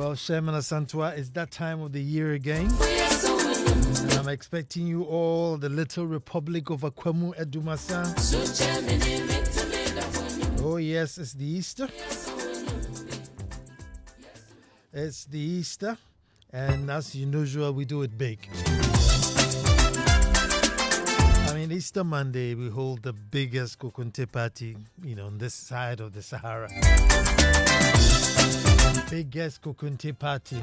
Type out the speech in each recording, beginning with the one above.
Well, Nana Ansah Kwao, it's that time of the year again. And I'm expecting you all, the little republic of Akwemu Edumasa. Oh yes, it's the Easter. It's the Easter. And as usual, we do it big. I mean, Easter Monday, we hold the biggest Kokunte party, on this side of the Sahara. Biggest Kokunte party.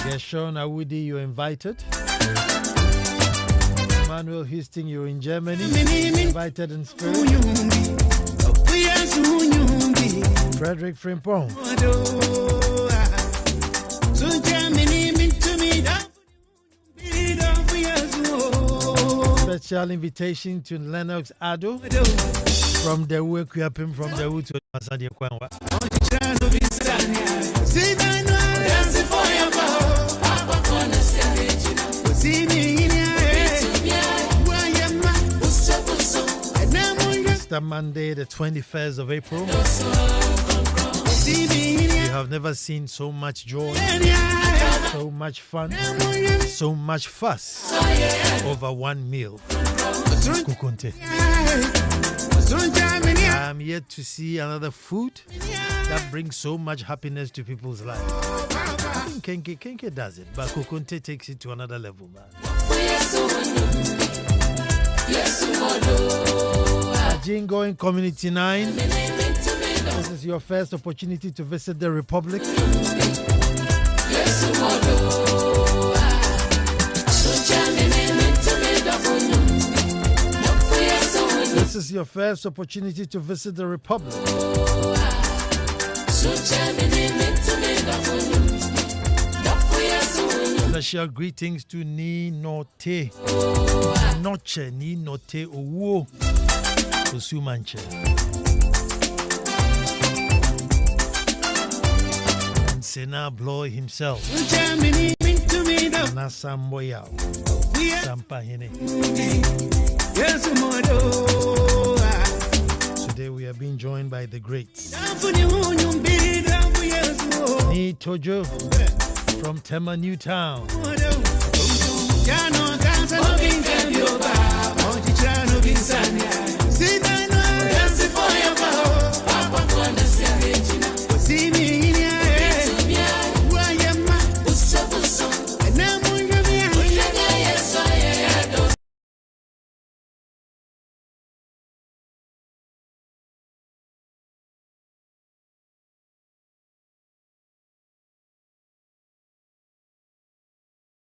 Yes, Sean Awudi, you're invited. Emmanuel Houston, you're in Germany. Invited in spirit. Frederick Frimpong. Special invitation to Lennox Ado from the work we have him from the wood to Masadia Kwanwa. Easter Monday, the 21st of April. You have never seen so much joy, so much fun, so much fuss over one meal. Kukunte. I'm yet to see another food that brings so much happiness to people's lives. I think Kenke does it, but Kukunte takes it to another level, man. Jingo in Community 9. This is your first opportunity to visit the Republic. This is your first opportunity to visit the Republic. Special greetings to Ni Note Noche Ni Note Owo Osumanche. Sena Bloy himself. Nasamboya. Sampahine. Today we are being joined by the greats. Ni Tojo from Tema Newtown.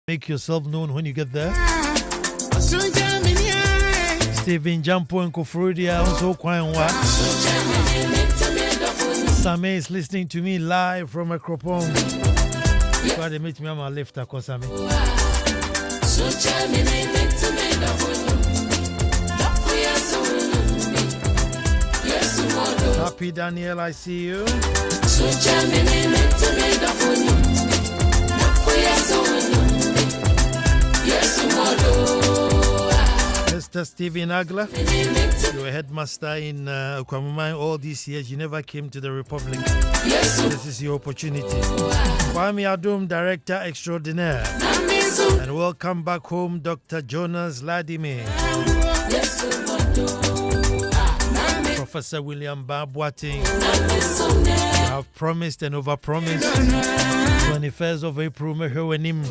Make yourself known when you get there. Stephen Jampo and Kofrudia also Kwanwa. Same is listening to me live from Akropong. Why they meet me on my left, Akosame. Happy Daniel, I see you. Mr. Stephen Agla, you were headmaster in Kwamumai all these years. You never came to the Republic. This is your opportunity. Kwame Adum, Director Extraordinaire. And welcome back home, Dr. Jonas Ladime. Professor William Babwating. You have promised and overpromised. 21st of April, Mehewenim.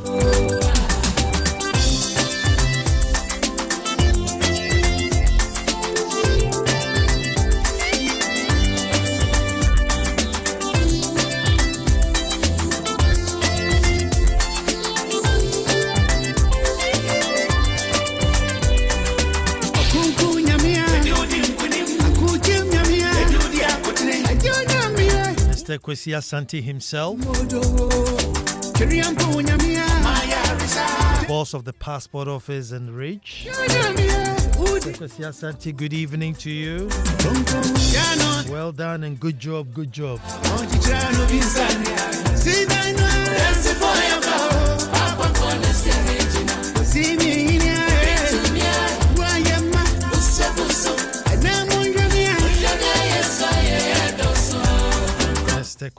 Kwesi Asante himself, boss of the passport office and Ridge. Kwesi Asante, good evening to you. Well done and good job, good job.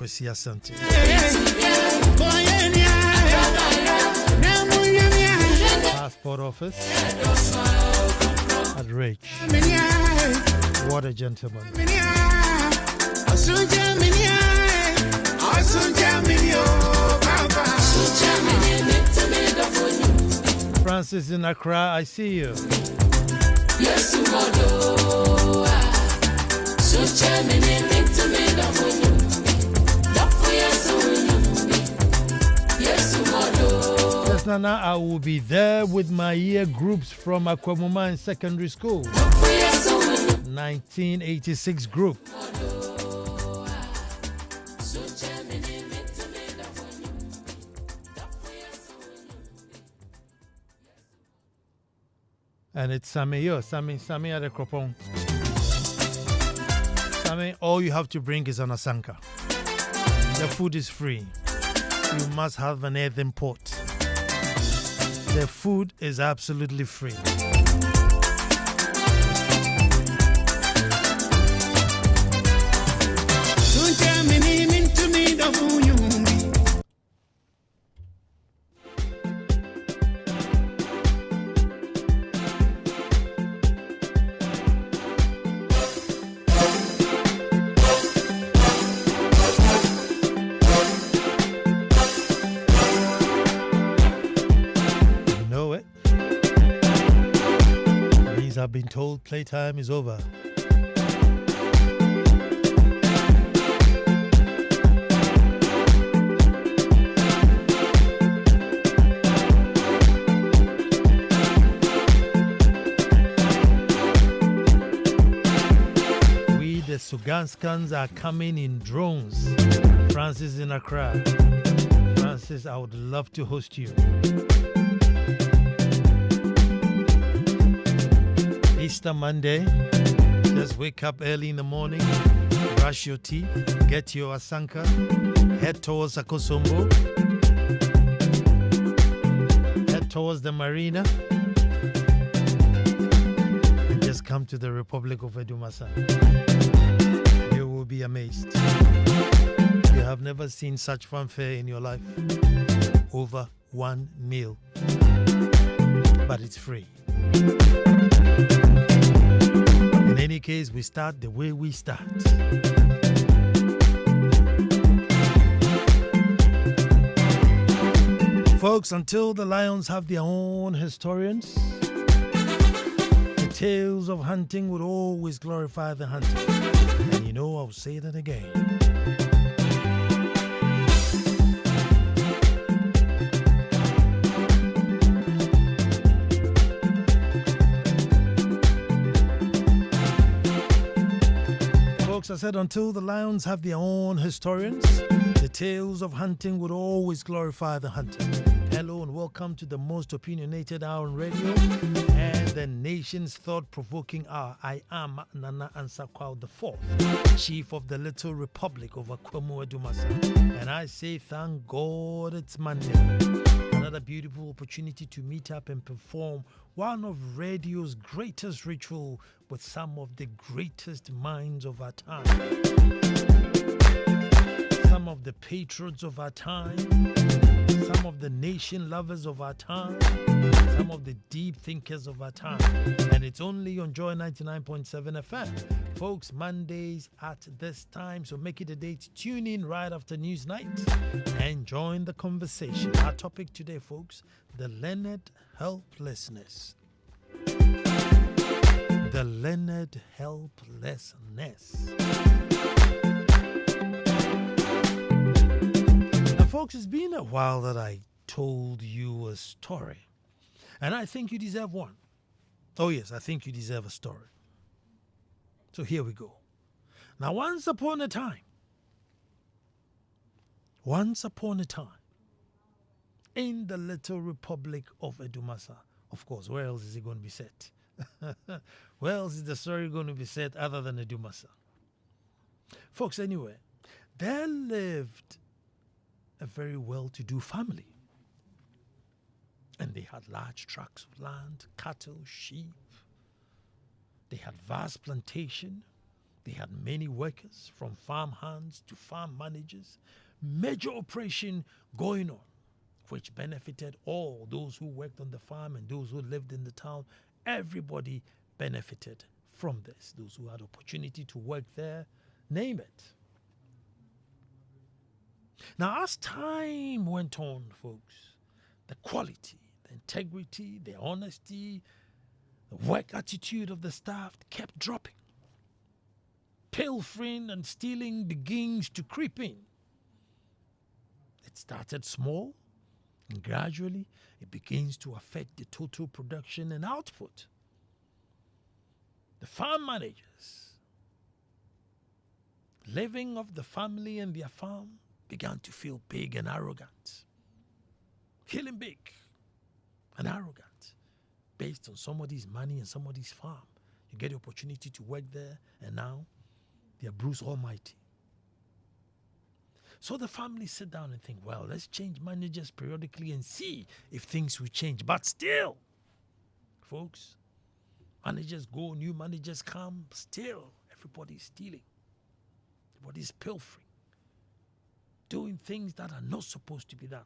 Kwesi Asante. Passport office at Rich. What a gentleman. Francis in Accra, I see you. Yes, Nana, I will be there with my year groups from Akwamuma in secondary school. 1986 group. And it's Sammy at the Kropong. Sammy, all you have to bring is an asanka. The food is free. You must have an earthen pot. The food is absolutely free. I've been told playtime is over. We, the Suganskans, are coming in drones. Francis in Accra. Francis, I would love to host you. Easter Monday, just wake up early in the morning, brush your teeth, get your asanka, head towards Akosombo, head towards the marina, and just come to the Republic of Edumasa. You will be amazed. You have never seen such fanfare in your life. Over one meal. But it's free. In any case, we start the way we start. Folks, until the lions have their own historians, the tales of hunting would always glorify the hunter. And you know, I'll say that again. I said, until the lions have their own historians, the tales of hunting would always glorify the hunter. Hello and welcome to the most opinionated hour on radio and the nation's thought-provoking hour. I am Nana Ansah Kwao IV, Chief of the Little Republic of Akwamu Edumasa. And I say thank God it's Monday. Another beautiful opportunity to meet up and perform one of radio's greatest ritual with some of the greatest minds of our time. Some of the patriots of our time, some of the nation lovers of our time, some of the deep thinkers of our time. And it's only on Joy 99.7 FM. Folks, Mondays at this time, so make it a date. Tune in right after News Night and join the conversation. Our topic today, folks, the Leonard Helplessness. The Leonard Helplessness. Now, folks, it's been a while that I told you a story, and I think you deserve one. Oh, yes, I think you deserve a story. So here we go. Now, once upon a time, in the little Republic of Edumasa, of course, where else is it going to be set? Where else is the story going to be set other than Edumasa? Folks, anyway, there lived a very well-to-do family. And they had large tracts of land, cattle, sheep. They had vast plantation. They had many workers, from farm hands to farm managers. Major operation going on, which benefited all those who worked on the farm and those who lived in the town. Everybody benefited from this. Those who had opportunity to work there, name it. Now, as time went on, folks, the quality, the integrity, the honesty, the work attitude of the staff kept dropping. Pilfering and stealing begins to creep in. It started small, and gradually it begins to affect the total production and output. The farm managers, living off the family and their farm, began to feel big and arrogant. Feeling big and arrogant based on somebody's money and somebody's farm. You get the opportunity to work there, and now they are Bruce Almighty. So the family sit down and think, well, let's change managers periodically and see if things will change. But still, folks, managers go, new managers come, still everybody's stealing. Everybody's pilfering, doing things that are not supposed to be done.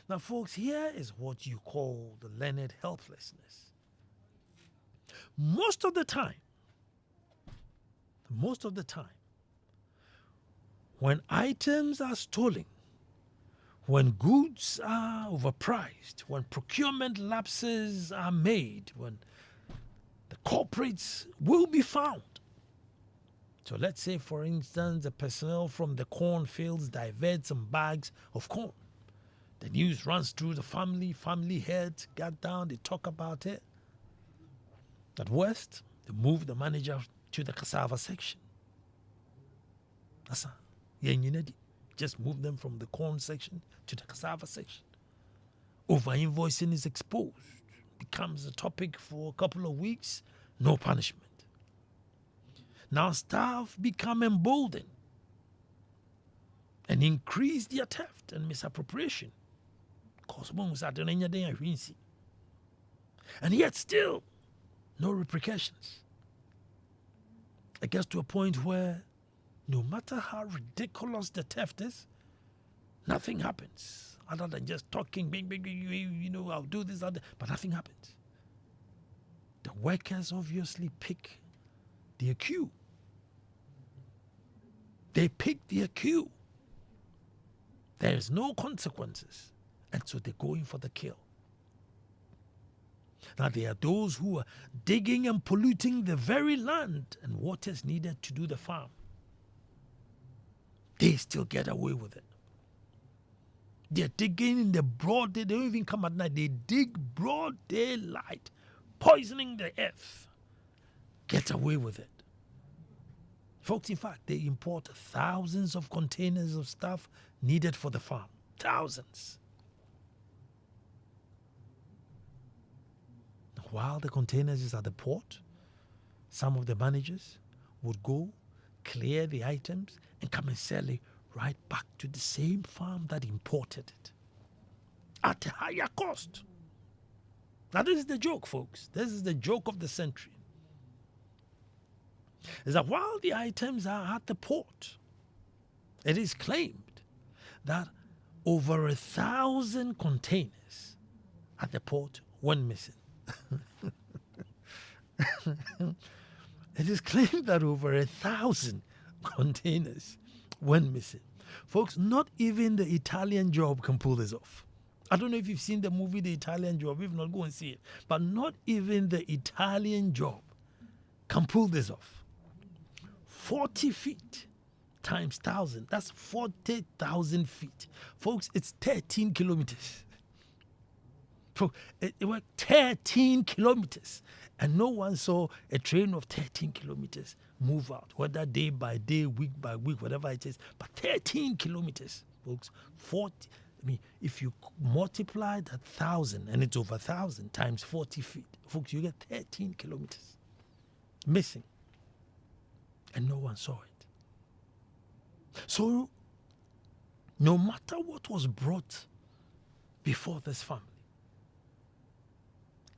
Now, folks, here is what you call the learned helplessness. Most of the time, when items are stolen, when goods are overpriced, when procurement lapses are made, when the culprits will be found. So let's say, for instance, the personnel from the cornfields divert some bags of corn. The news runs through the family heads got down, they talk about it. At worst, they move the manager to the cassava section. That's just move them from the corn section to the cassava section. Over-invoicing is exposed, becomes a topic for a couple of weeks, no punishment. Now staff become emboldened and increase their theft and misappropriation. And yet still, no repercussions. It gets to a point where no matter how ridiculous the theft is, nothing happens other than just talking, I'll do this, but nothing happens. The workers obviously pick their cue. They pick their cue. There's no consequences. And so they're going for the kill. Now there are those who are digging and polluting the very land and waters needed to do the farm. They still get away with it. They're digging in the broad day. They don't even come at night. They dig broad daylight, poisoning the earth. Get away with it. Folks, in fact, they import thousands of containers of stuff needed for the farm. Thousands. While the containers is at the port, some of the managers would go, clear the items, and come and sell it right back to the same farm that imported it at a higher cost. Now, this is the joke, folks. This is the joke of the century. Is that while the items are at the port, it is claimed that over 1,000 containers at the port went missing. It is claimed that over 1,000 containers went missing. Folks, not even the Italian Job can pull this off. I don't know if you've seen the movie The Italian Job. If not, go and see it. But not even the Italian Job can pull this off. 40 feet times 1,000. That's 40,000 feet. Folks, it's 13 kilometers. It went 13 kilometers. And no one saw a train of 13 kilometers move out, whether day by day, week by week, whatever it is. But 13 kilometers, folks, 40. If you multiply that 1,000, and it's over 1,000 times 40 feet, folks, you get 13 kilometers missing. And no one saw it. So, no matter what was brought before this family,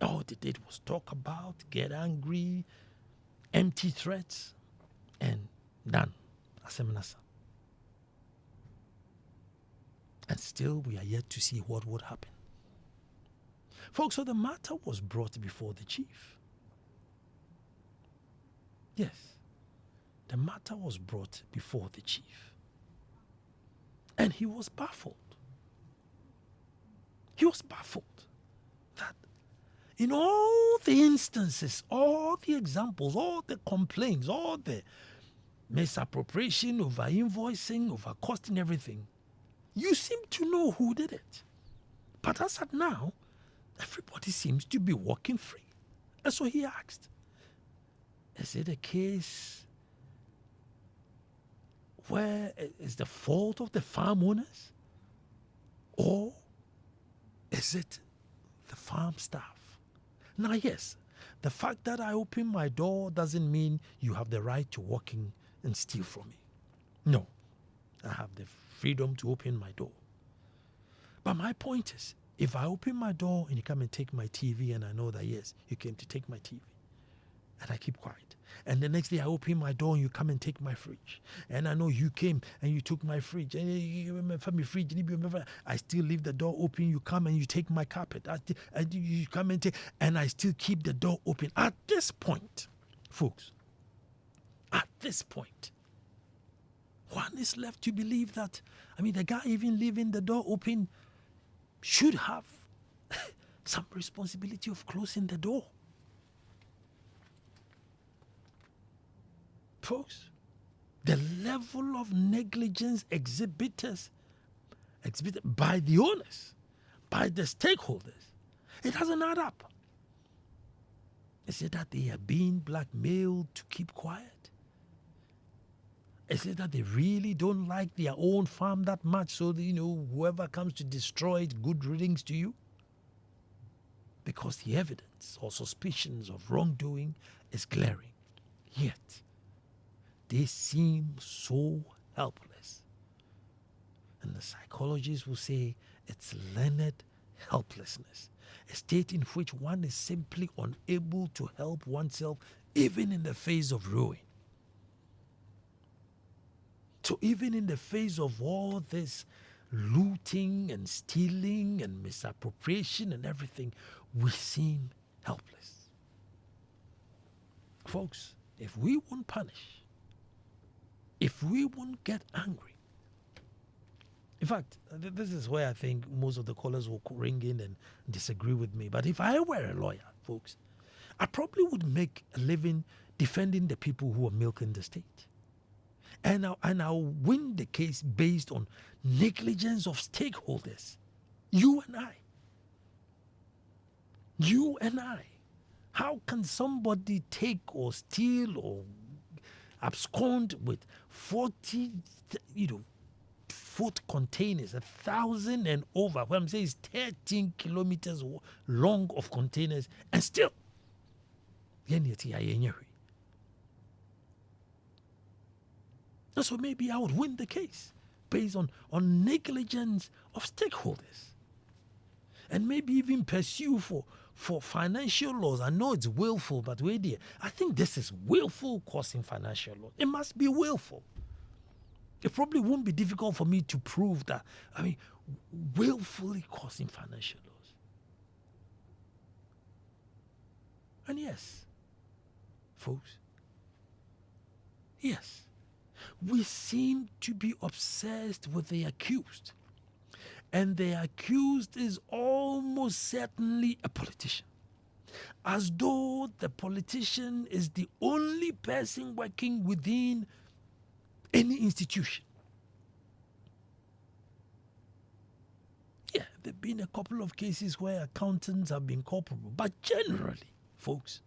all they did was talk about, get angry, empty threats, and done. Asemenasa. And still we are yet to see what would happen. Folks, so the matter was brought before the chief. Yes, the matter was brought before the chief. And he was baffled. He was baffled that in all the instances, all the examples, all the complaints, all the misappropriation, over invoicing, over costing everything, you seem to know who did it. But as at now, everybody seems to be walking free. And so he asked, is it a case where it's the fault of the farm owners? Or is it the farm staff? Now, yes, the fact that I open my door doesn't mean you have the right to walk in and steal from me. No, I have the freedom to open my door. But my point is, if I open my door and you come and take my TV and I know that, yes, you came to take my TV, and I keep quiet. And the next day I open my door and you come and take my fridge. And I know you came and you took my fridge. And I still leave the door open. You come and you take my carpet. You come and take, and I still keep the door open. At this point, folks, at this point, one is left to believe that, the guy even leaving the door open should have some responsibility of closing the door. Folks, the level of negligence exhibited by the owners, by the stakeholders, it doesn't add up. Is it that they are being blackmailed to keep quiet? Is it that they really don't like their own farm that much, so that, whoever comes to destroy it, good riddance to you? Because the evidence or suspicions of wrongdoing is glaring. Yet, they seem so helpless. And the psychologists will say it's learned helplessness, a state in which one is simply unable to help oneself even in the face of ruin. So even in the face of all this looting and stealing and misappropriation and everything, we seem helpless. Folks, if we won't punish, if we won't get angry. In fact, this is where I think most of the callers will ring in and disagree with me. But if I were a lawyer, folks, I probably would make a living defending the people who are milking the state. And I'll win the case based on negligence of stakeholders. You and I. You and I. How can somebody take or steal or abscond with 40, foot containers, 1,000 and over? What I'm saying is 13 kilometers long of containers, and still, so maybe I would win the case based on negligence of stakeholders, and maybe even pursue for financial loss. I know it's willful, but wait there. I think this is willful causing financial loss. It must be willful. It probably won't be difficult for me to prove that. Willfully causing financial loss. And yes, folks, yes, we seem to be obsessed with the accused. And the accused is almost certainly a politician. As though the politician is the only person working within any institution. Yeah, there have been a couple of cases where accountants have been culpable. But generally, folks,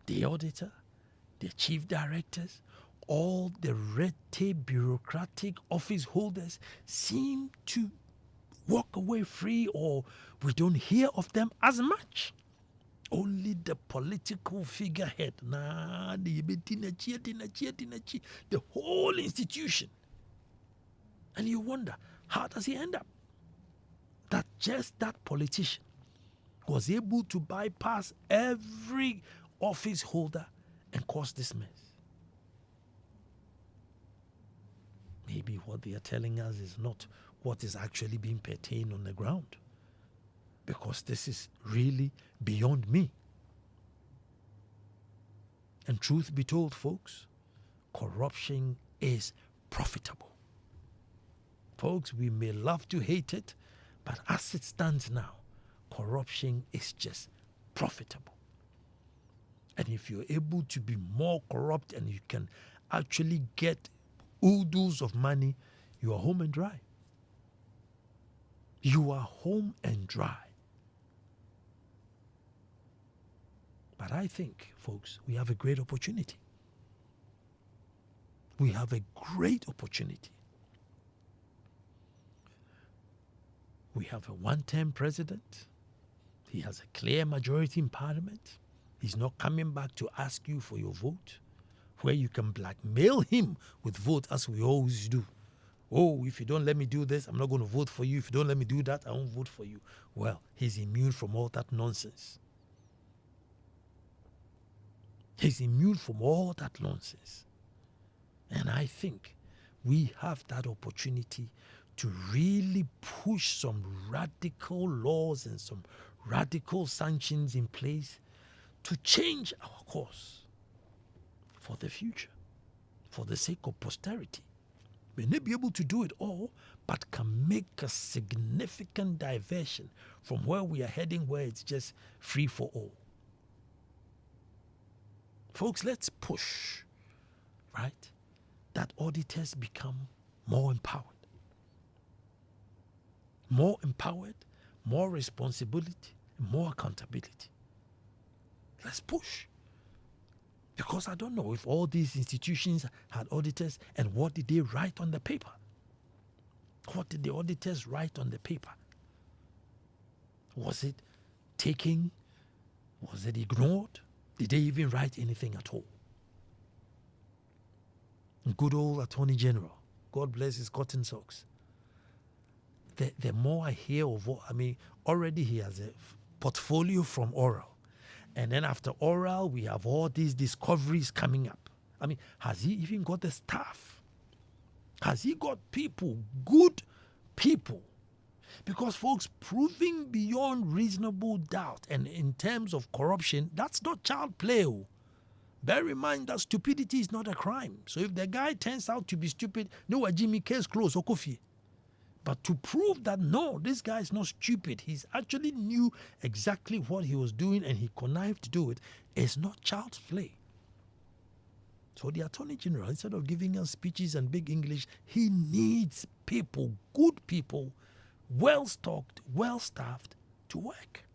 the auditor, the chief directors, all the red tape bureaucratic office holders seem to walk away free, or we don't hear of them as much. Only the political figurehead, the whole institution. And you wonder, how does he end up? That just that politician was able to bypass office holder and cause this mess. Maybe what they are telling us is not what is actually being pertained on the ground, because this is really beyond me. And truth be told, folks, corruption is profitable. Folks, we may love to hate it, but as it stands now, corruption is just profitable. And if you're able to be more corrupt and you can actually get oodles of money, you are home and dry. You are home and dry. But I think, folks, we have a great opportunity. We have a great opportunity. We have a one-term president. He has a clear majority in parliament. He's not coming back to ask you for your vote, where you can blackmail him with vote as we always do. Oh, if you don't let me do this, I'm not going to vote for you. If you don't let me do that, I won't vote for you. Well, he's immune from all that nonsense. He's immune from all that nonsense. And I think we have that opportunity to really push some radical laws and some radical sanctions in place to change our course for the future, for the sake of posterity. We may not be able to do it all, but can make a significant diversion from where we are heading, where it's just free for all. Folks, let's push, right, that auditors become more empowered. More empowered, more responsibility, more accountability. Let's push. Because I don't know if all these institutions had auditors, and what did they write on the paper? What did the auditors write on the paper? Was it taken? Was it ignored? Did they even write anything at all? Good old Attorney General, God bless his cotton socks. The more I hear of what, already he has a portfolio from oral. And then after oral, we have all these discoveries coming up. Has he even got the staff? Has he got people, good people? Because, folks, proving beyond reasonable doubt, and in terms of corruption, that's not child play. Bear in mind that stupidity is not a crime. So if the guy turns out to be stupid, no, Jimmy, case closed, Okofi. But to prove that, no, this guy is not stupid, he's actually knew exactly what he was doing and he connived to do it, is not child's play. So the Attorney General, instead of giving us speeches and big English, he needs people, good people, well-stocked, well-staffed, to work.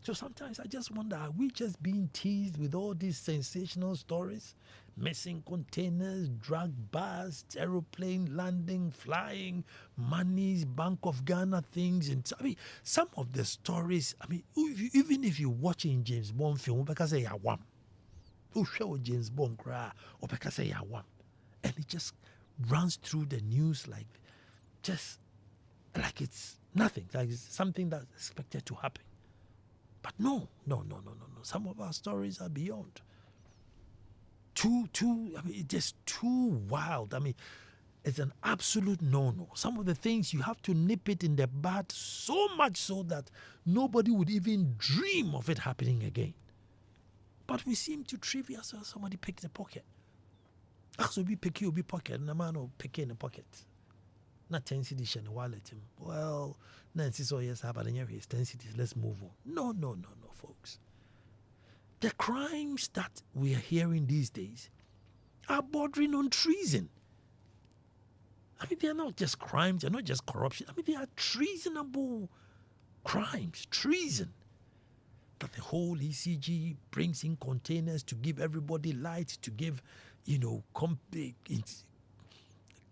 So sometimes I just wonder, are we just being teased with all these sensational stories? Missing containers, drug busts, aeroplane landing, flying, monies, Bank of Ghana things. And some of the stories, even if you're watching James Bond film, because say yawam, show James Bond cry, or because say yawam, and it just runs through the news like it's nothing, like it's something that's expected to happen. But no. Some of our stories are beyond. It's just too wild. It's an absolute no-no. Some of the things you have to nip it in the bud, so much so that nobody would even dream of it happening again. But we seem to trivial, so somebody picked the pocket. So be pick you be pocket, and a man will pick in the pocket. Not 10 cities in the wallet. Well, Nancy so yes, but in 10 cities, let's move on. No, folks. The crimes that we are hearing these days are bordering on treason. They are not just crimes, they're not just corruption. They are treasonable crimes, treason. That the whole ECG brings in containers to give everybody light, to give,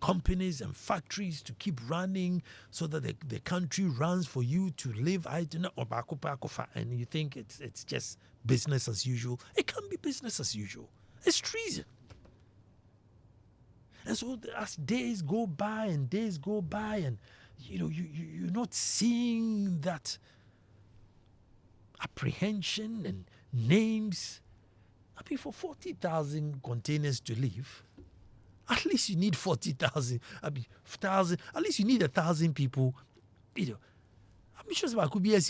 companies and factories to keep running so that the country runs for you to live. And you think it's just business as usual. It can't be business as usual. It's treason. And so as days go by and you're not seeing that apprehension and names. I mean, for 40,000 containers to leave, at least you need 40,000. I mean, 1,000. At least you need 1,000 people. You know, I'm sure there could be a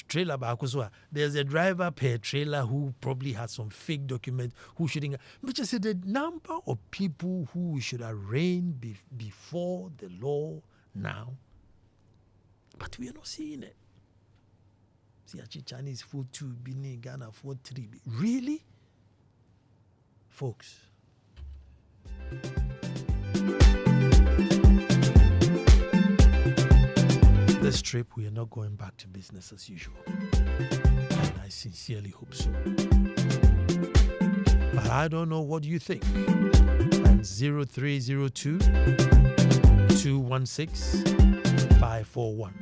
trailer back as well. There's a driver per trailer who probably has some fake documents who shouldn't. But just the number of people who should arraign before the law now. But we are not seeing it. See, actually, Chinese food 2, Benin, Ghana 4, 3. Really? Folks. This trip, we are not going back to business as usual. And I sincerely hope so. But I don't know what you think. And 0302 216 541.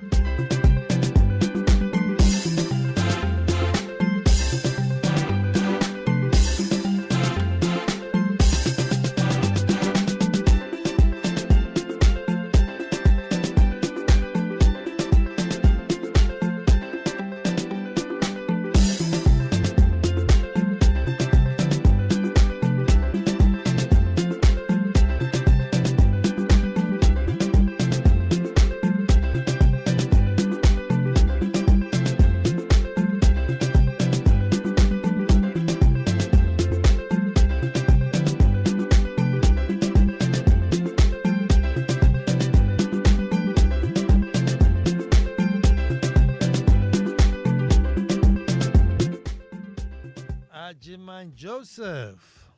Joseph.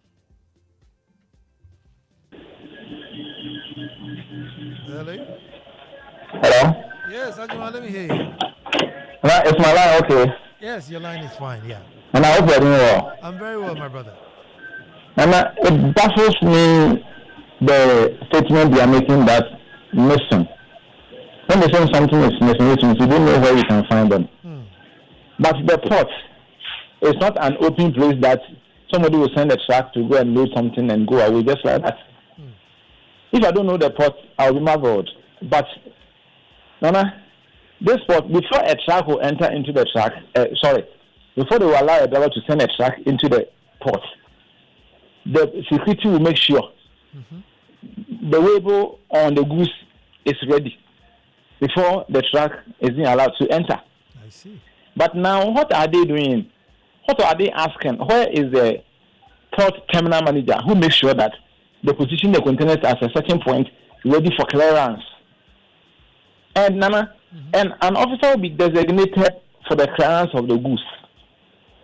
Hello? Hello? Yes, Ajima, let me hear you. Is my line okay? Yes, your line is fine, yeah. And I hope you're doing well. I'm very well, my brother. And it baffles me the statement they are making that missing. When they say something is missing, it means you don't know where you can find them. But the port is not an open place that somebody will send a truck to go and load something and go away just like that. If I don't know the port, I'll be marveled. But, Nana, this port, before a truck will enter into the truck, before they will allow a driver to send a truck into the port, the security will make sure the label on the goods is ready before the truck is being allowed to enter. I see. But now, what are they doing? What are they asking? Where is the port terminal manager who makes sure that they position the containers at a certain point ready for clearance? And Nana, and an officer will be designated for the clearance of the goods.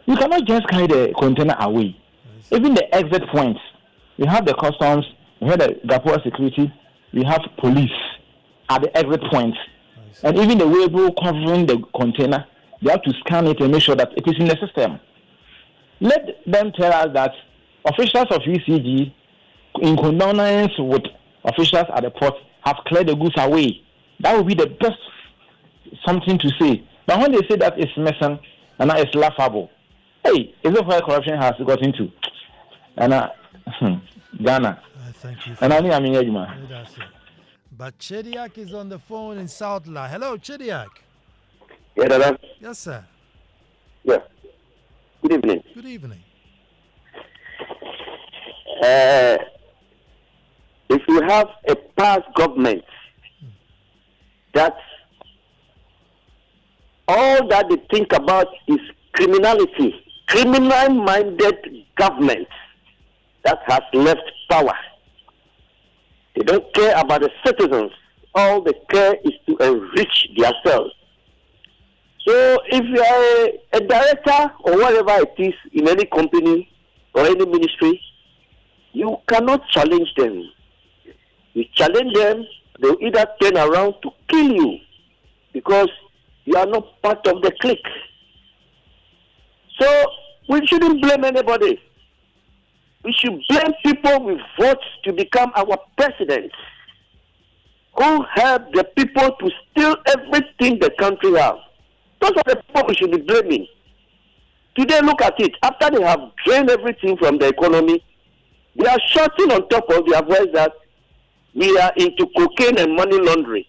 You cannot just carry the container away. Even the exit points, we have the customs, we have the Gapua security, we have police at the exit points, and even the label covering the container. They have to scan it and make sure that it is in the system. Let them tell us that officials of UCG, in condonance with officials at the port, have cleared the goods away. That would be the best something to say. But when they say that it's missing and that it's laughable, hey, is it where corruption has got into? And Ghana. Thank you. And I mean, that's it. But Chediak is on the phone in Southla. Hello, Chediak. Yeah, Dada. Yes, sir. Yeah. Good evening. Good evening. If you have a past government that all that they think about is criminality, criminal-minded government that has left power, they don't care about the citizens. All they care is to enrich themselves. So if you are a director or whatever it is in any company or any ministry, you cannot challenge them. You challenge them, they'll either turn around to kill you because you are not part of the clique. So we shouldn't blame anybody. We should blame people with votes to become our president, who help the people to steal everything the country has. Those are the people we should be blaming. Today, look at it. After they have drained everything from the economy, they are shouting on top of their voice that we are into cocaine and money laundering,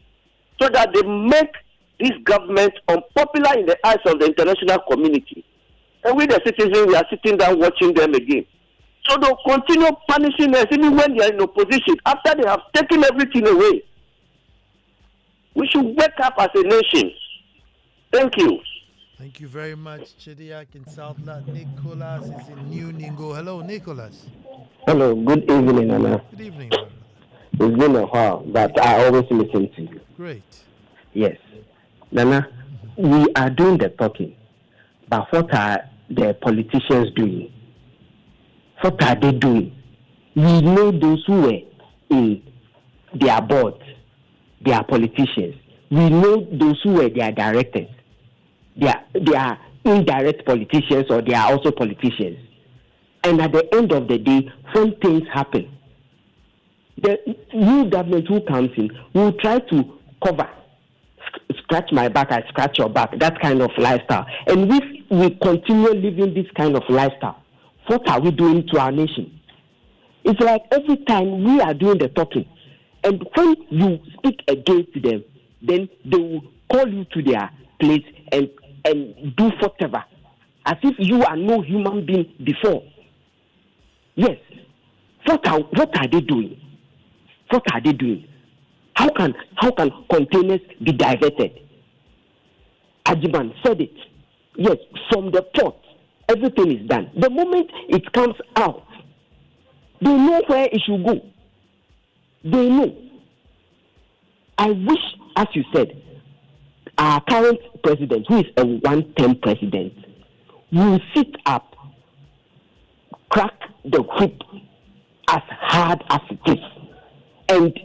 so that they make this government unpopular in the eyes of the international community. And we, the citizens, we are sitting down watching them again. So they'll continue punishing us even when they are in opposition after they have taken everything away. We should wake up as a nation. Thank you. Thank you very much, Chediak in Southland. Nicholas is in New Ningo. Hello, Nicholas. Hello, good evening, Nana. Good evening, brother. It's been a while, but I always listen to you. Great. Yes. Nana, we are doing the talking, but what are the politicians doing? What are they doing? We know those who were in their boards, they are politicians. We know those who were their directors. They are indirect politicians, or they are also politicians. And at the end of the day, when things happen, the new government who comes in will try to cover, scratch my back, I scratch your back, that kind of lifestyle. And if we continue living this kind of lifestyle, what are we doing to our nation? It's like every time we are doing the talking, and when you speak against them, then they will call you to their place and do whatever, as if you are no human being before. Yes. What are they doing? What are they doing? How can containers be diverted? Ajiman said it. Yes, from the port, everything is done. The moment it comes out, they know where it should go. They know. I wish, as you said, our current president, who is a one-term president, will sit up, crack the whip as hard as it is, and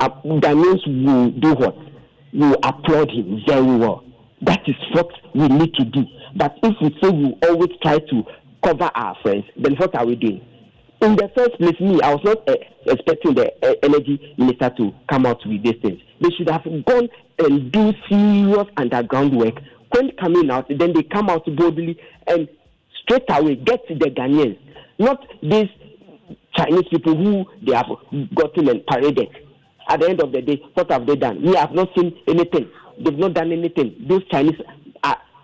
Ghanaians will do what? Will applaud him very well. That is what we need to do. But if we say we always try to cover our friends, then what are we doing? In the first place, I was not expecting the energy minister to come out with these things. They should have gone and do serious underground work. When coming out, then they come out boldly and straight away get to the Ghanaians, not these Chinese people who they have gotten and paraded. At the end of the day, what have they done? We have not seen anything. They've not done anything. Those Chinese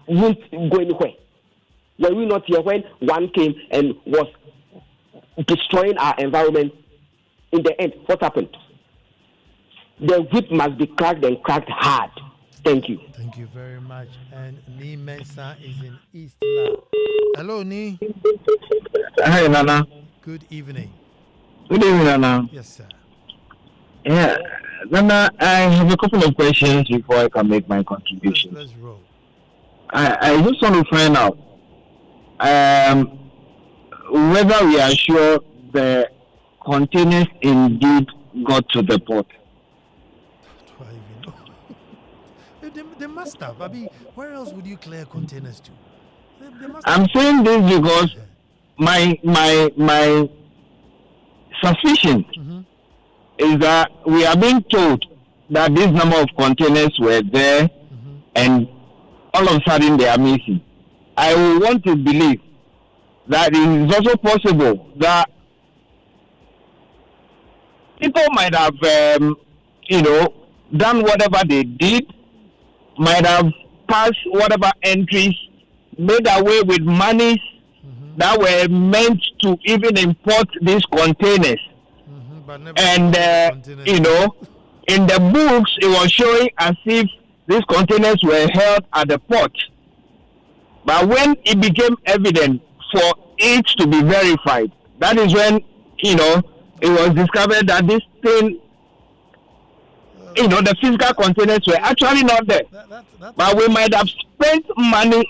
won't go anywhere. Were we not here when one came and was destroying our environment? In the end, what happened? The whip must be cracked and cracked hard. Thank you. Thank you very much. And Ni Mensa is in East Lab. Hello, Ni. Hi, Nana. Good evening. Good evening, Nana. Yes, sir. Yeah, Nana, I have a couple of questions before I can make my contribution. Let's roll. I just want to find out whether we are sure the containers indeed got to the port. Do I even know? They must have. I mean, where else would you clear containers to? They must I'm have. saying this because my suspicion is that we are being told that this number of containers were there and all of a sudden they are missing. I will want to believe that it is also possible that people might have, done whatever they did, might have passed whatever entries, made away with monies that were meant to even import these containers. And, in the books, it was showing as if these containers were held at the port. But when it became evident for it to be verified, that is when, it was discovered that this thing, the physical containers were actually not there. But we might have spent money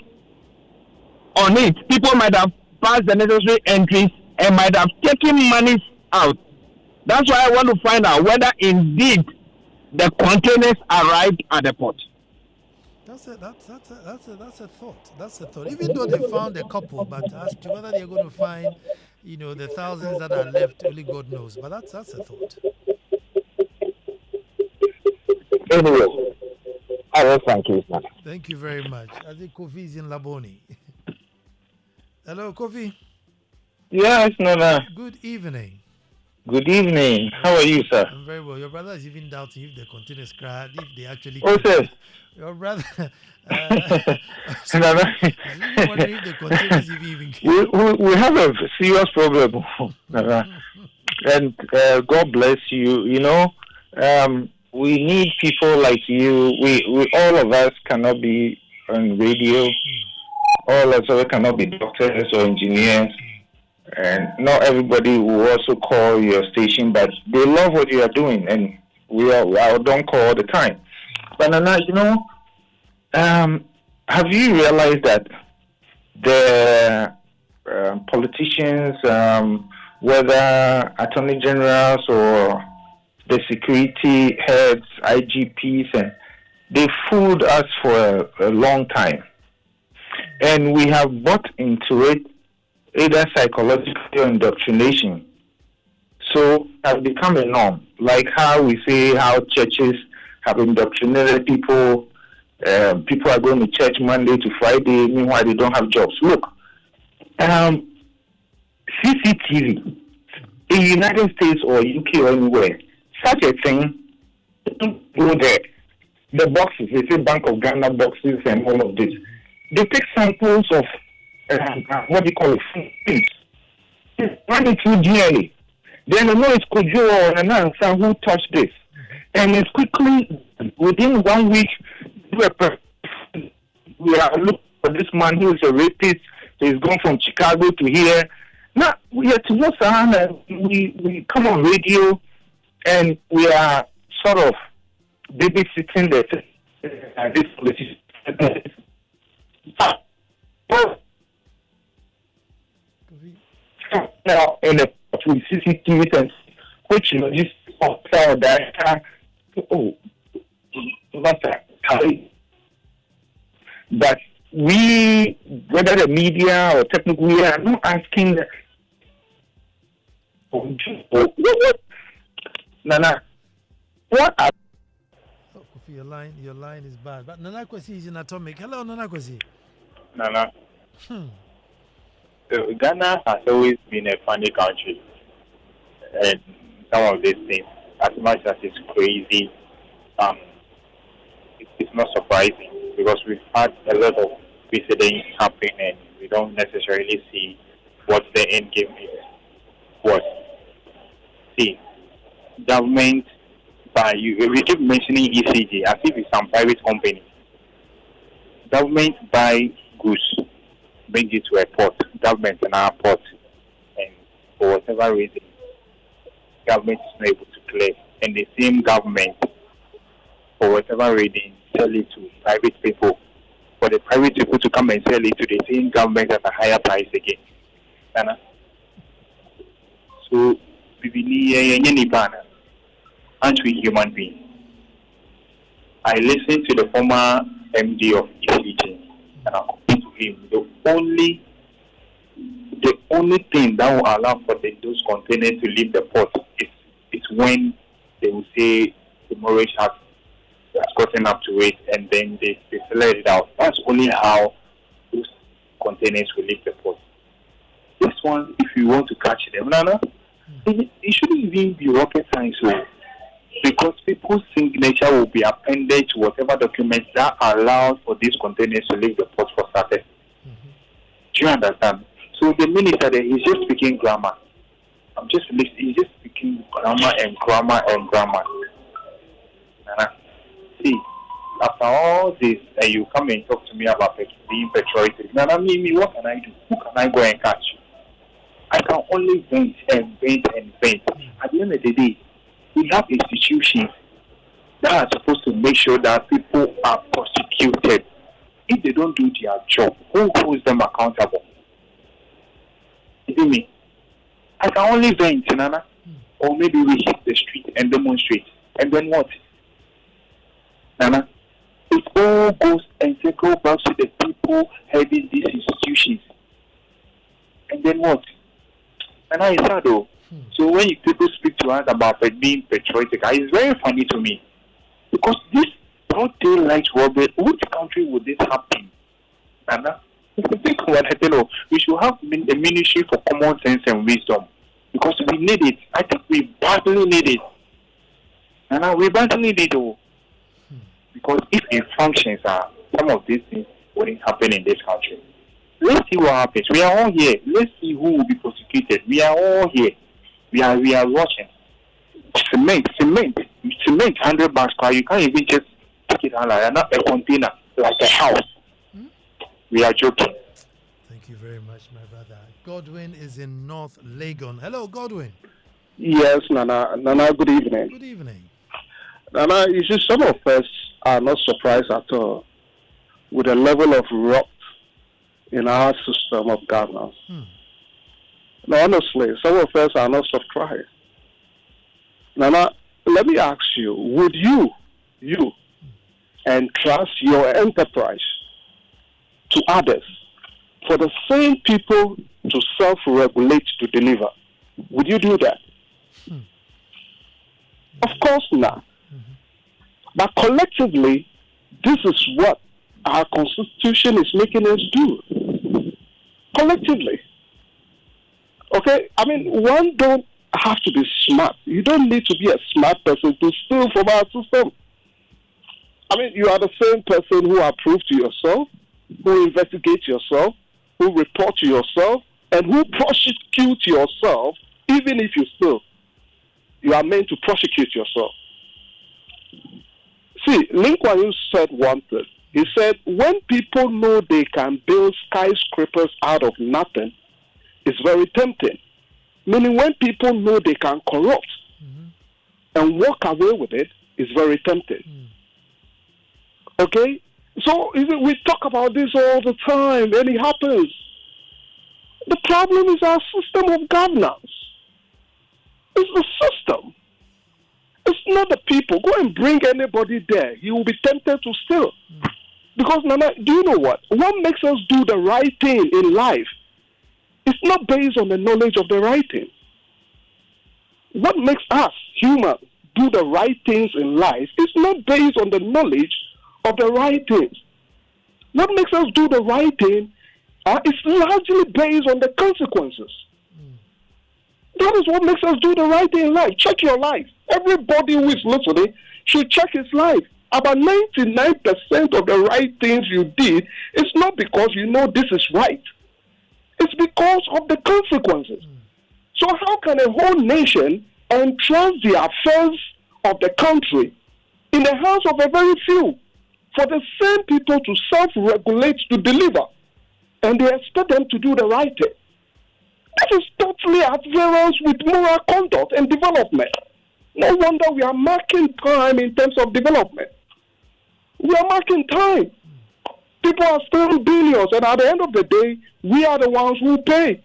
on it. People might have passed the necessary entries and might have taken monies out. That's why I want to find out whether indeed the containers arrived at the port. That's a thought. That's a thought. Even though they found a couple, but as to whether they're going to find, the thousands that are left, only God knows. But that's a thought. Anyway, I will thank you, Nana. Thank you very much. I think Kofi is in Laboni. Hello, Kofi. Yes, Nana. Good evening. Good evening. How are you, sir? I'm very well. Your brother is even doubting if the containers cracked, if they actually. Oh, sir. Your brother. Nana, even wondering if the containers even came. we have a serious problem, Nana. And God bless you. You know, we need people like you. We all of us cannot be on radio. All of us cannot be doctors or engineers. And not everybody will also call your station, but they love what you are doing, and we don't call all the time. But Nana, you know, have you realized that the politicians, whether attorney generals or the security heads, IGPs, and they fooled us for a long time, and we have bought into it, either psychological or indoctrination. So it has become a norm, like how we say how churches have indoctrinated people. People are going to church Monday to Friday, meanwhile they don't have jobs. Look, CCTV in the United States or UK or anywhere, such a thing, don't go there. The boxes, they say Bank of Ghana boxes and all of this. They take samples of what do you call it? Run it through DNA. Then I know it's Kojo or Nana Ansah who touched this. And it's quickly, within 1 week, we are looking for this man who is a rapist. He's gone from Chicago to here. Now, we are to know, and we come on radio and we are sort of babysitting this politician. Now, in the CCTV, and which you know, this hotel that but we, whether the media or technical, we are not asking what Nana, what are your line is bad. But Nana Kwesi is in Atomic. Hello, Nana Kwesi. Nana. So Ghana has always been a funny country, and some of these things, as much as it's crazy, it's not surprising because we've had a lot of precedents happen, and we don't necessarily see what the end game is. What? See, government by you. We keep mentioning ECG as if it's some private company. Government buy goods, bring it to a port, government in our port, and for whatever reason, government is not able to clear, and the same government, for whatever reason, sell it to private people, for the private people to come and sell it to the same government at a higher price again. So, we believe aren't we human beings? I listened to the former MD of ECG, and I complained to him. The only thing that will allow for those containers to leave the port is when they will say the mortgage has gotten up to it, and then they let it out. That's only how those containers will leave the port. This one, if you want to catch them, Nana, it shouldn't even be rocket science, because people's signature will be appended to whatever documents that allow for these containers to leave the port for starters. Do you understand? So the minister there, he's just speaking grammar. He's just speaking grammar and grammar and grammar. See, after all this, and you come and talk to me about being patriotic. Nana, me, what can I do? Who can I go and catch? I can only vent and vent and vent. At the end of the day, we have institutions that are supposed to make sure that people are prosecuted. If they don't do their job, who holds them accountable? You me? I can only vent, Nana. Or maybe we hit the street and demonstrate. And then what? Nana, it all goes and circles back to the people heading these institutions. And then what? And I said, though. So when people speak to us about being patriotic, it's very funny to me. Because this broad daylight robbery, which country would this happen? Nana, if you think about it, we should have a ministry for common sense and wisdom. because we need it. I think we badly need it. And we badly need it, though. Because if it functions, some of these things wouldn't happen in this country. Let's see what happens. We are all here. Let's see who will be prosecuted. We are all here. We are watching. Cement, 100 bags. You can't even just pick it out like not a container, like a house. We are joking. Thank you very much, my brother. Godwin is in North Legon. Hello, Godwin. Yes, Nana. Nana, good evening. Good evening. Nana, you see, some of us are not surprised at all with the level of rot in our system of governance. Now, honestly, some of us are not surprised. Nana, let me ask you, would you entrust your enterprise to others for the same people to self-regulate to deliver? Would you do that? Of course not. But collectively, this is what our Constitution is making us do. Collectively. Okay? I mean, one don't have to be smart. You don't need to be a smart person to steal from our system. I mean, you are the same person who approves to yourself, who investigates yourself, who report to yourself, and who prosecute yourself, even if you steal. You are meant to prosecute yourself. See, Lincoln said one thing. He said, when people know they can build skyscrapers out of nothing, it's very tempting. Meaning when people know they can corrupt and walk away with it, it's very tempting. Okay? So we talk about this all the time, and it happens. The problem is our system of governance. It's the system. It's not the people. Go and bring anybody there. You will be tempted to steal. Because, Nana, do you know what? What makes us do the right thing in life is not based on the knowledge of the right thing. What makes us, humans, do the right things in life is not based on the knowledge of the right things. What makes us do the right thing is largely based on the consequences. That is what makes us do the right thing in life. Check your life. Everybody who is listening should check his life. About 99% of the right things you did is not because you know this is right. It's because of the consequences. So how can a whole nation entrust the affairs of the country in the hands of a very few for the same people to self-regulate to deliver, and they expect them to do the right thing? This is totally at variance with moral conduct and development. No wonder we are marking time in terms of development. We are marking time. People are stealing billions, and at the end of the day, we are the ones who pay.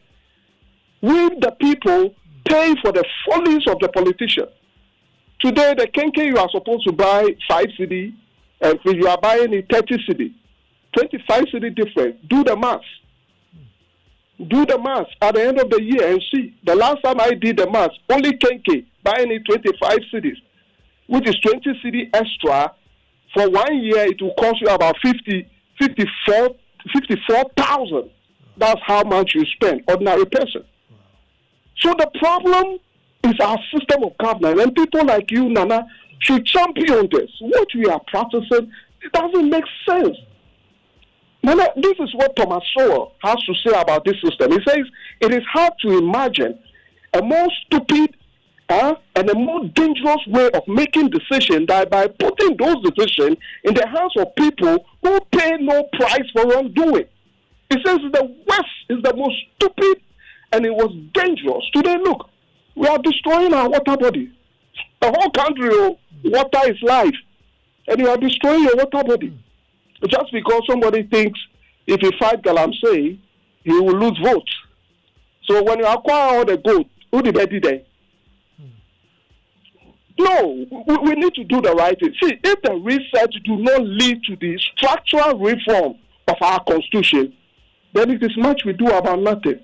We, the people, pay for the follies of the politician. Today, the kenke you are supposed to buy 5 cedi, and you are buying it 30 cedi. 25 cedi difference. Do the math. Do the math at the end of the year and see. The last time I did the math, only kenke buying it 25 cedis, which is 20 cedi extra. For 1 year, it will cost you about 54,000. That's how much you spend, ordinary person. So the problem is our system of governance, and people like you, Nana, should champion this. What we are practicing, it doesn't make sense. Nana, this is what Thomas Sowell has to say about this system. He says it is hard to imagine a more stupid and a more dangerous way of making decisions than by putting those decisions in the hands of people who pay no price for wrongdoing. He says the West is the most stupid and it was dangerous. Today, look, we are destroying our water body. The whole country, water is life. And you are destroying your water body. Just because somebody thinks if he fight Galamsey, he will lose votes. So when you acquire all the gold, who the better day? No, we need to do the right thing. See, if the research do not lead to the structural reform of our constitution, then it is much we do about nothing.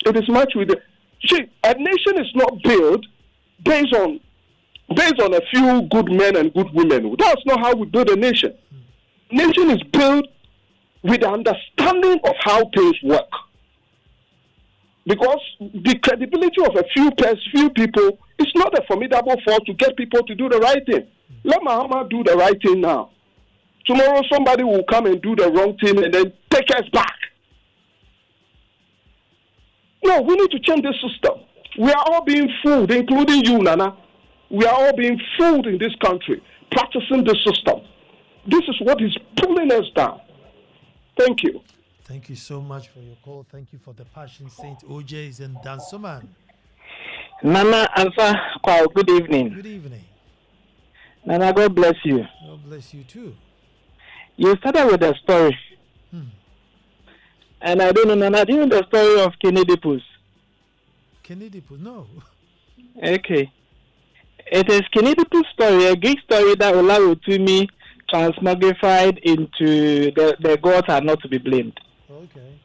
It is much we do. See, a nation is not built based on a few good men and good women. That's not how we build a nation. Nation is built with the understanding of how things work. Because the credibility of a few people is not a formidable force to get people to do the right thing. Let Mahama do the right thing now. Tomorrow somebody will come and do the wrong thing and then take us back. No, we need to change the system. We are all being fooled, including you, Nana. We are all being fooled in this country, practicing the system. This is what is pulling us down. Thank you. Thank you so much for your call. Thank you for the passion. Saint OJ is in Dansoman. Nana Ansah Kwao, good evening. Good evening. Nana, God bless you. God bless you too. You started with a story. And I don't know, Nana, do you know the story of Kennedy Pus? Kennedy Pus? No. Okay. It is Kennedy Pus' story, a Greek story that Olawutumi transmogrified into the gods are not to be blamed. Okay.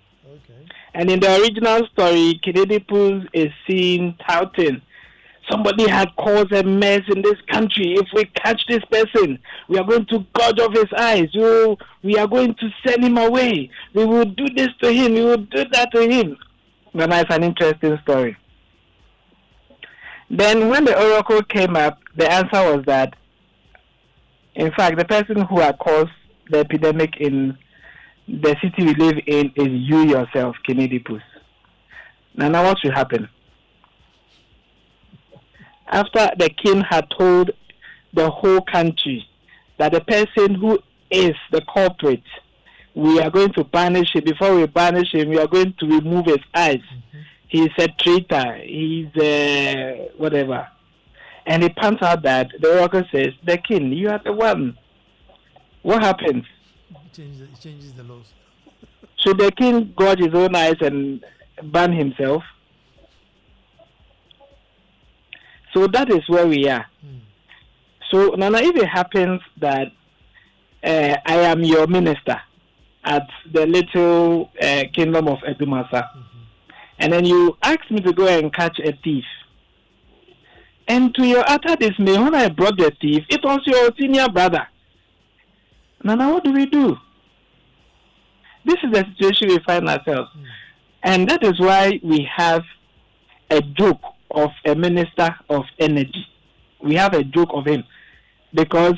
And in the original story, Kennedy Pus is seen touting, somebody had caused a mess in this country. If we catch this person, we are going to gouge off his eyes. We are going to send him away. We will do this to him. We will do that to him. Then it's an interesting story. Then when the oracle came up, the answer was that, in fact, the person who had caused the epidemic in the city we live in is you yourself, Kennedy Pus. Now what should happen? After the king had told the whole country that the person who is the culprit, we are going to banish him. Before we banish him, we are going to remove his eyes. He's a traitor. He's whatever. And it pans out that the oracle says, the king, you are the one. What happens? It changes the laws. Should the king gouge his own eyes and ban himself? So that is where we are. So, Nana, if it happens that I am your minister at the little kingdom of Edumasa, and then you ask me to go and catch a thief, and to your utter dismay, when I brought the thief, it was your senior brother. Nana, what do we do? This is the situation we find ourselves. And that is why we have a joke of a minister of energy. We have a joke of him. Because,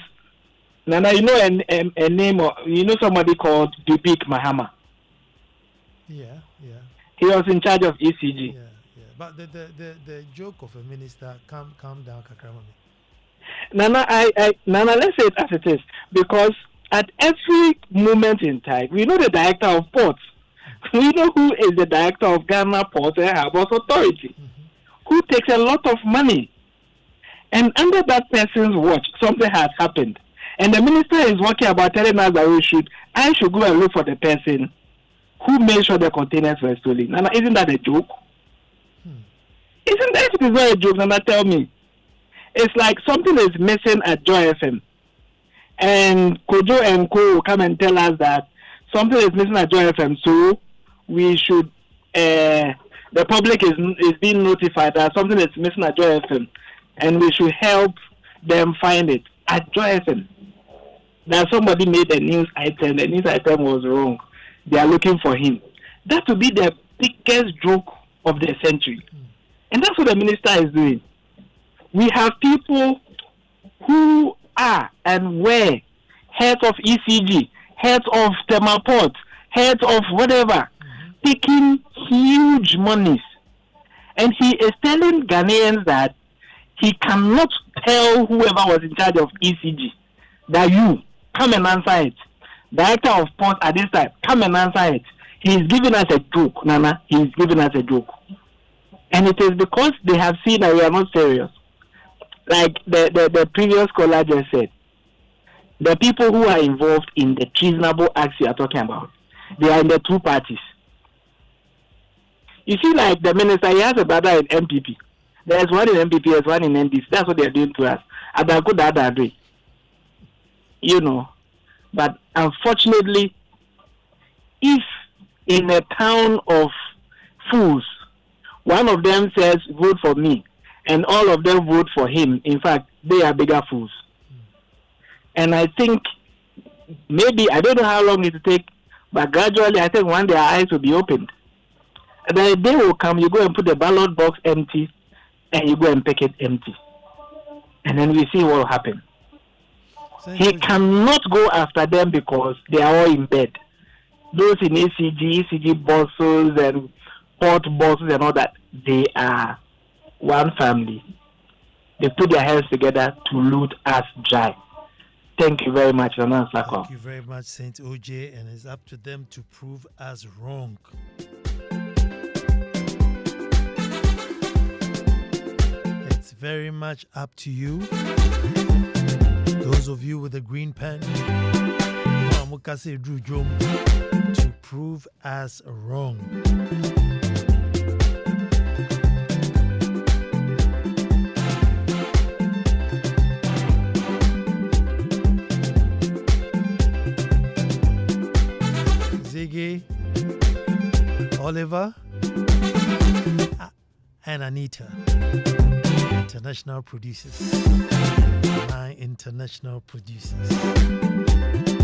Nana, you know a name, or you know somebody called Dubik Mahama? Yeah. He was in charge of ECG. Yeah. But the joke of a minister, calm down, Kakramami. Nana, Nana, let's say it as it is. Because at every moment in time, we know the director of ports. We know who is the director of Ghana Ports and Harbours Authority, who takes a lot of money. And under that person's watch, something has happened. And the minister is working about telling us that I should go and look for the person who made sure the containers were stolen. Nana, isn't that a joke? Isn't that, if it is not a joke, Nana, tell me. It's like something is missing at Joy FM. And Kojo and Co will come and tell us that something is missing at Joy FM, so we should, the public is being notified that something is missing at Joy FM, and we should help them find it at Joy FM. That somebody made a news item, the news item was wrong. They are looking for him. That would be the biggest joke of the century. And that's what the minister is doing. We have people who are and were heads of ECG, heads of Temaport, heads of whatever, taking huge monies. And he is telling Ghanaians that he cannot tell whoever was in charge of ECG that you come and answer it. Director of Port at this time, come and answer it. He is giving us a joke, Nana. He is giving us a joke. And it is because they have seen that we are not serious. Like the previous caller just said, the people who are involved in the treasonable acts you are talking about, they are in the two parties. You see, like the minister, he has a brother in MPP. There's one in MPP, there's one in NDC. That's what they are doing to us. You know. But unfortunately, if in a town of fools, one of them says, vote for me, and all of them vote for him, in fact, they are bigger fools. And I think maybe, I don't know how long it will take, but gradually I think one day our eyes will be opened. The day will come, you go and put the ballot box empty, and you go and pick it empty. And then we see what will happen. He cannot go after them because they are all in bed. Those in ECG bosses and port bosses and all that, they are one family. They put their hands together to loot us dry. Thank you very much, Nana Ansah Kwao. Thank you very much, Saint OJ, and it's up to them to prove us wrong. It's very much up to you. Those of you with the green pen, to prove us wrong. Ziggy, Oliver, and Anita, international producers. My international producers,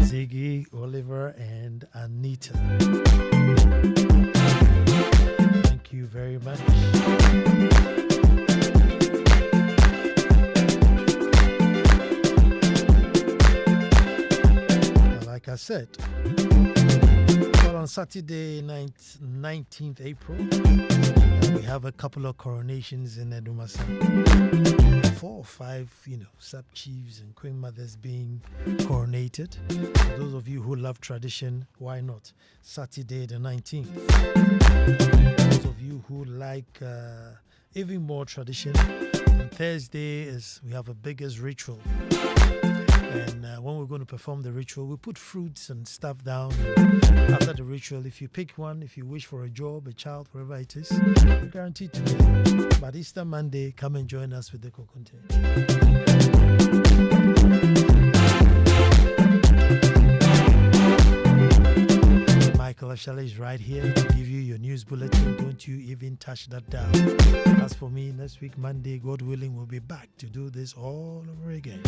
Ziggy, Oliver, and Anita. Thank you very much. Like I said, on Saturday, 19th April, we have a couple of coronations in Edumasa. 4 or 5, sub-chiefs and queen mothers being coronated. For those of you who love tradition, why not? Saturday the 19th. Those of you who like even more tradition, on Thursday we have a biggest ritual. And when we're going to perform the ritual, we put fruits and stuff down. After the ritual, if you pick one, if you wish for a job, a child, wherever it is, you're guaranteed to get it. But Easter Monday, come and join us with the Kokonte. Michael Ashale is right here to give you your news bulletin. Don't you even touch that down. As for me, next week, Monday, God willing, we'll be back to do this all over again.